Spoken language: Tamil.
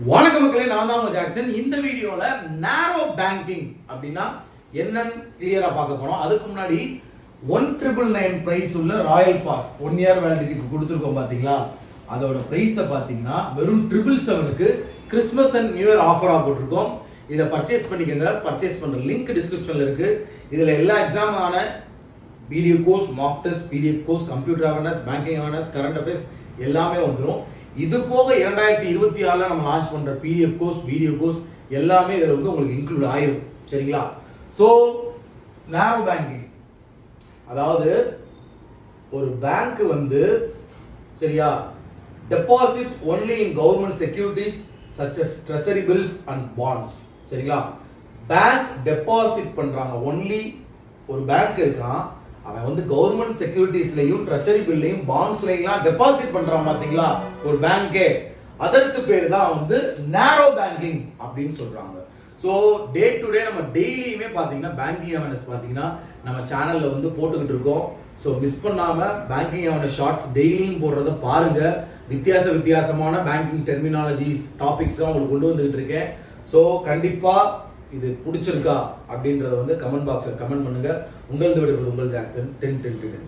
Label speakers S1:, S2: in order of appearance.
S1: வணக்கம் மக்களே, நான் தான் உங்க ஜாக்சன். இந்த வீடியோல நேரோ பேங்கிங் அப்படின்னா என்னன்னு கிளியரா பார்க்க போறோம். அதுக்கு முன்னாடி 1999 பிரைஸ் உள்ள ராயல் பாஸ் 1 இயர் வேலிடிட்டிக்கு கொடுத்துருக்கோம் பாத்தீங்களா. அதோட பிரைஸை பார்த்தீங்கன்னா வெறும் 777க்கு கிறிஸ்மஸ் அண்ட் நியூ இயர் ஆஃபரா போட்டிருக்கோம். இதை பர்ச்சேஸ் பண்ணிக்கோங்க. பர்ச்சேஸ் பண்ற லிங்க் டிஸ்கிரிப்ஷன்ல இருக்கு. இதுல எல்லா எக்ஸாமான video course, mock test, PDF course, computer awareness, banking awareness, current affairs எல்லாமே வந்துடும். இது போக 2026 நம்ம லான்ச் பண்ற பிடிஎஃப் கோர்ஸ், வீடியோ கோர்ஸ் எல்லாமே இதில் வந்து உங்களுக்கு இன்க்ளூட் ஆயிரும். சரிங்களா? ஸோ நேரோ பேங்கிங், அதாவது ஒரு பேங்க் வந்து சரியா deposits only in government securities such as treasury bills and bonds. சரிங்களா? பேங்க் டெபாசிட் பண்றாங்க. ஒன்லி ஒரு பேங்க் இருக்கான், அவன் வந்து கவர்மெண்ட் செக்யூரிட்டிஸ்லையும் ட்ரெஷரி பில்லையும் பாண்ட்ஸ்லையும் டெபாசிட் பண்றான் பாத்தீங்களா ஒரு பேங்கே. அதற்கு பேர் தான் வந்து நேரோ பேங்கிங் அப்படின்னு சொல்றாங்க. ஸோ டே டு டே நம்ம டெய்லியுமே பார்த்தீங்கன்னா பேங்கிங் அவேர்னஸ் பார்த்தீங்கன்னா நம்ம சேனல்ல வந்து போட்டுக்கிட்டு இருக்கோம். ஸோ மிஸ் பண்ணாம பேங்கிங் அவேர்னஸ் ஷார்ட்ஸ் டெய்லியும் போடுறத பாருங்க. வித்தியாசமான பேங்கிங் டெர்மினாலஜிஸ், டாபிக்ஸ் உங்களுக்கு கொண்டு வந்துகிட்டு இருக்கேன். ஸோ கண்டிப்பா இது பிடிச்சிருக்கா அப்படின்றத வந்து கமெண்ட் பாக்ஸில் கமெண்ட் பண்ணுங்க. உங்கள் ஜாக்சன் 10 10 10.